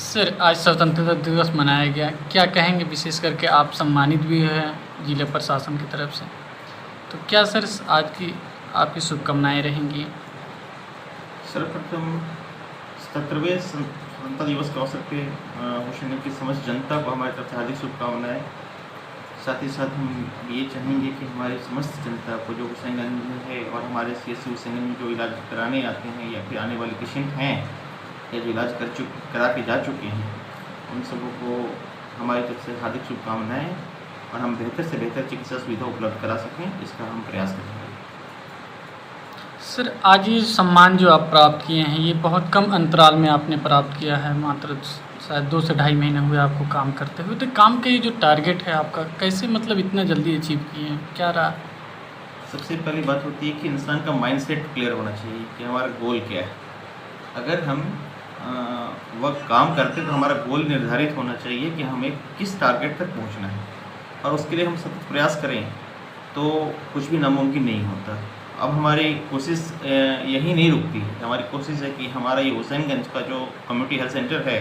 Sir, आज स्वतंत्रता दिवस मनाया गया। क्या कहेंगे विशेष करके आप सम्मानित भी हैं जिला प्रशासन की तरफ से। तो क्या सर आज की आपकी शुभकामनाएँ रहेंगी? सर्वप्रथम 77वें स्वतंत्रता दिवस के अवसर पे होशंगर की समस्त जनता को हमारी तरफ से हार्दिक शुभकामनाएँ। साथ ही साथ हम ये चाहेंगे कि हमारी समस्त जनता को जो हुसैनगंज में है और हमारे CSC हुसैनगंज में जो इलाज कराने आते हैं या फिर आने वाले पेशेंट हैं या जो इलाज करा के जा चुके हैं, उन सबों को हमारी तरफ से हार्दिक शुभकामनाएँ और हम बेहतर से बेहतर चिकित्सा सुविधा उपलब्ध करा सकें, इसका हम प्रयास करेंगे। सर, आज ये सम्मान जो आप प्राप्त किए हैं, ये बहुत कम अंतराल में आपने प्राप्त किया है। मात्र शायद 2 से ढाई महीने हुए आपको काम करते हुए। तो काम का ये जो टारगेट है आपका, कैसे मतलब इतना जल्दी अचीव किए हैं? क्या रहा? सबसे पहली बात होती है कि इंसान का माइंडसेट क्लियर होना चाहिए कि हमारा गोल क्या है। अगर हम वह काम करते तो हमारा गोल निर्धारित होना चाहिए कि हमें किस टारगेट तक पहुंचना है, और उसके लिए हम सतत प्रयास करें तो कुछ भी नामुमकिन नहीं होता। अब हमारी कोशिश यही नहीं रुकती है। हमारी कोशिश है कि हमारा ये हुसैनगंज का जो कम्युनिटी हेल्थ सेंटर है,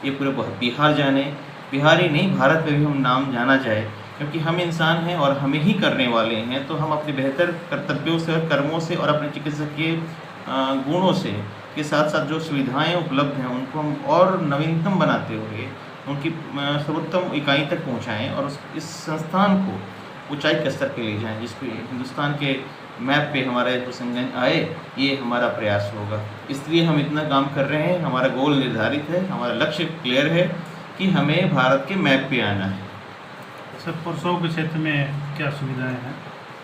ये पूरे बिहार जाने, बिहार ही नहीं भारत में भी हम नाम जाना जाए, क्योंकि हम इंसान हैं और हमें ही करने वाले हैं। तो हम अपने बेहतर कर्तव्यों से और कर्मों से और अपने चिकित्सकीय गुणों से के साथ साथ जो सुविधाएं उपलब्ध हैं उनको हम और नवीनतम बनाते हुए उनकी सर्वोत्तम इकाई तक पहुंचाएं और इस संस्थान को ऊंचाई के स्तर पे ले जाएं, जिसको हिंदुस्तान के मैप पे हमारा हुसैनगंज आए, ये हमारा प्रयास होगा। इसलिए हम इतना काम कर रहे हैं। हमारा गोल निर्धारित है, हमारा लक्ष्य क्लियर है कि हमें भारत के मैप पे आना है। सर, प्रसव के क्षेत्र में क्या सुविधाएं हैं?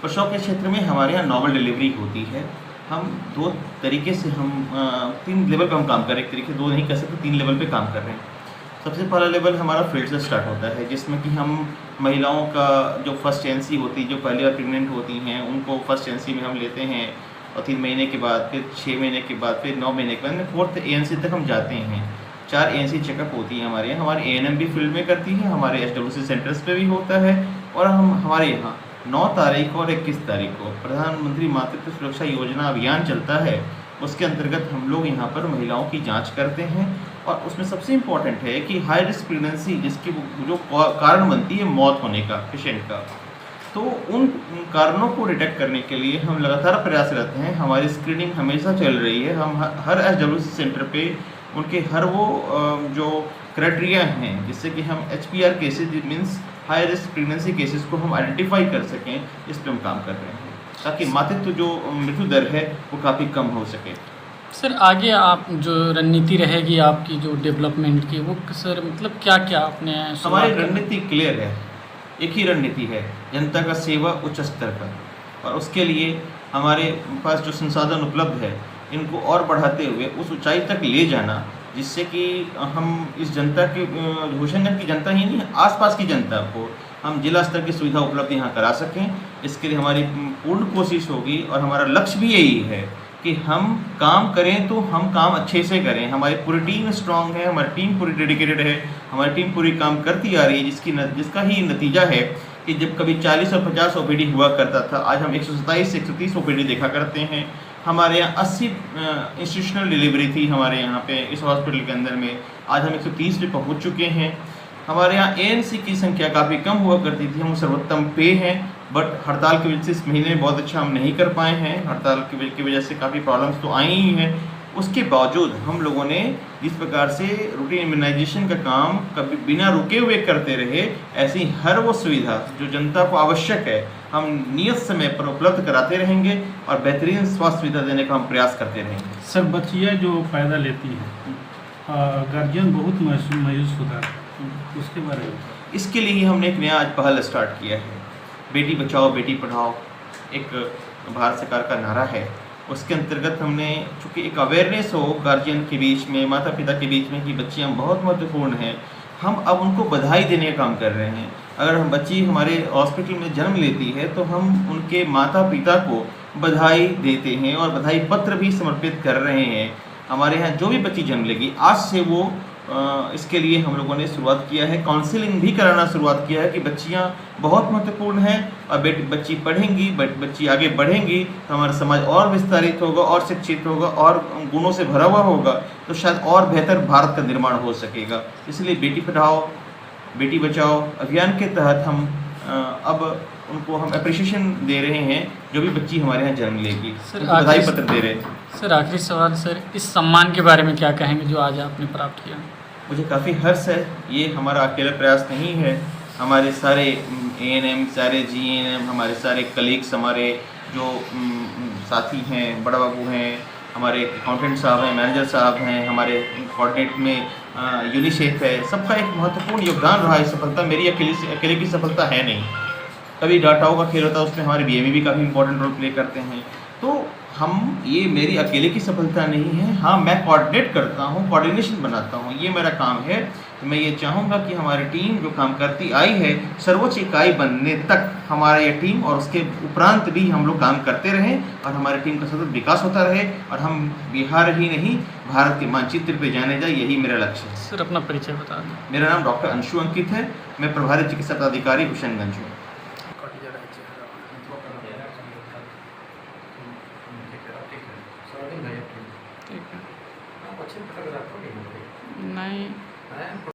प्रसव के क्षेत्र में हमारे यहाँ नॉर्मल डिलीवरी होती है। हम 2 तरीके से 3 लेवल पर हम काम कर रहे हैं। एक तरीके 2 नहीं कर सकते, 3 लेवल पे काम कर रहे हैं। सबसे पहला लेवल हमारा फील्ड से स्टार्ट होता है, जिसमें कि हम महिलाओं का जो फर्स्ट एएनसी होती है, जो पहली बार प्रेग्नेंट होती हैं, उनको फर्स्ट एएनसी में हम लेते हैं और 3 महीने के बाद, फिर 6 महीने के बाद, फिर 9 महीने के बाद 4th एएनसी तक हम जाते हैं। 4 एएनसी चेकअप होती है हमारे यहाँ। हमारे ANM भी फील्ड में करती है, हमारे SWC सेंटर्स पे भी होता है। और हमारे यहाँ 9 तारीख और 21 तारीख को प्रधानमंत्री मातृत्व सुरक्षा योजना अभियान चलता है। उसके अंतर्गत हम लोग यहाँ पर महिलाओं की जांच करते हैं, और उसमें सबसे इम्पॉर्टेंट है कि हाई रिस्क प्रेगनेंसी, जिसकी जो कारण बनती है मौत होने का पेशेंट का, तो उन कारणों को डिटेक्ट करने के लिए हम लगातार प्रयासरत हैं। हमारी स्क्रीनिंग हमेशा चल रही है। हम हर SWC सेंटर पे उनके हर वो जो क्राइटेरिया हैं, जिससे कि हम HPR cases means high risk pregnancy cases को हम आइडेंटिफाई कर सकें, इस पर हम काम कर रहे हैं, ताकि मातृत्व जो मृत्यु दर है वो काफ़ी कम हो सके। सर, आगे आप जो रणनीति रहेगी आपकी जो डेवलपमेंट की, वो सर मतलब क्या-क्या आपने हमारी रणनीति क्लियर है। एक ही रणनीति है, जनता का सेवा उच्च स्तर पर, और उसके लिए हमारे पास जो संसाधन उपलब्ध है इनको और बढ़ाते हुए उस ऊंचाई तक ले जाना, जिससे कि हम इस जनता के होशंगर की जनता ही नहीं, आसपास की जनता को हम जिला स्तर की सुविधा उपलब्ध यहाँ करा सकें। इसके लिए हमारी पूर्ण कोशिश होगी, और हमारा लक्ष्य भी यही है कि हम काम करें तो हम काम अच्छे से करें। हमारी पूरी टीम स्ट्रांग है, हमारी टीम पूरी डेडिकेटेड है, हमारी टीम पूरी काम करती आ रही है, जिसका ही नतीजा है कि जब कभी 40 और 50 OPD हुआ करता था, आज हम 127 से 130 OPD देखा करते हैं। हमारे यहाँ 80 इंस्टीट्यूशनल डिलीवरी थी हमारे यहाँ पे इस हॉस्पिटल के अंदर में, आज हम 130 पे पहुँच चुके हैं। हमारे यहाँ ANC की संख्या काफ़ी कम हुआ करती थी, हम सर्वोत्तम पे हैं, बट हड़ताल की वजह से इस महीने में बहुत अच्छा हम नहीं कर पाए हैं। हड़ताल की वजह से काफ़ी प्रॉब्लम्स तो आई ही हैं। उसके बावजूद हम लोगों ने जिस प्रकार से रूटीन इम्यूनाइजेशन का काम कभी बिना रुके हुए करते रहे, ऐसी हर वो सुविधा जो जनता को आवश्यक है हम नियत समय पर उपलब्ध कराते रहेंगे और बेहतरीन स्वास्थ्य सुविधा देने का हम प्रयास करते रहेंगे। सर, बच्चियाँ जो फ़ायदा लेती हैं, गार्जियन बहुत मायूस होता है, उसके बारे में? इसके लिए ही हमने एक नया आज पहल स्टार्ट किया है। बेटी बचाओ बेटी पढ़ाओ एक भारत सरकार का नारा है। उसके अंतर्गत हमने, चूँकि एक अवेयरनेस हो गार्जियन के बीच में, माता पिता के बीच में कि बच्चियाँ बहुत महत्वपूर्ण हैं, हम अब उनको बधाई देने का काम कर रहे हैं। अगर हम बच्ची हमारे हॉस्पिटल में जन्म लेती है तो हम उनके माता पिता को बधाई देते हैं और बधाई पत्र भी समर्पित कर रहे हैं। हमारे यहाँ जो भी बच्ची जन्म लेगी, आज से वो इसके लिए हम लोगों ने शुरुआत किया है, काउंसलिंग भी कराना शुरुआत किया है कि बच्चियाँ बहुत महत्वपूर्ण हैं और बच्ची पढ़ेंगी, बच्ची आगे बढ़ेंगी तो हमारा समाज और विस्तारित होगा और शिक्षित होगा और गुणों से भरा हुआ होगा, तो शायद और बेहतर भारत का निर्माण हो सकेगा। इसलिए बेटी पढ़ाओ बेटी बचाओ अभियान के तहत हम अब उनको हम अप्रिशिएशन दे रहे हैं जो भी बच्ची हमारे यहाँ जन्म लेगी, सर, उनको बधाई पत्र दे रहे हैं। सर आखिरी सवाल सर, इस सम्मान के बारे में क्या कहेंगे जो आज आपने प्राप्त किया? मुझे काफ़ी हर्ष है, ये हमारा अकेला प्रयास नहीं है, हमारे सारे ANM, सारे GNM, हमारे सारे कलीग्स, हमारे जो साथी हैं, बड़ा बाबू हैं, हमारे अकाउंटेंट साहब हैं, मैनेजर साहब हैं, हमारे कोऑर्डिनेट में यूनिसेफ है, सबका एक महत्वपूर्ण योगदान रहा है। सफलता मेरी अकेले की सफलता है नहीं। कभी डाटाओं का खेल होता है, उसमें हमारे BME भी काफ़ी इंपॉर्टेंट रोल प्ले करते हैं। तो ये मेरी अकेले की सफलता नहीं है, हाँ मैं कोऑर्डिनेट करता हूँ, कोऑर्डिनेशन बनाता हूँ, ये मेरा काम है। तो मैं ये चाहूँगा कि हमारी टीम जो काम करती आई है सर्वोच्च इकाई बनने तक हमारा ये टीम और उसके उपरांत भी हम लोग काम करते रहें और हमारी टीम का सतत विकास होता रहे और हम बिहार ही नहीं भारत के मानचित्र पे जाने जाए, यही मेरा लक्ष्य है। सर अपना परिचय बता दें। मेरा नाम डॉक्टर अंशु अंकित है, मैं प्रभारी चिकित्सा पदाधिकारी हुसैनगंज हूँ। ठीक है। नहीं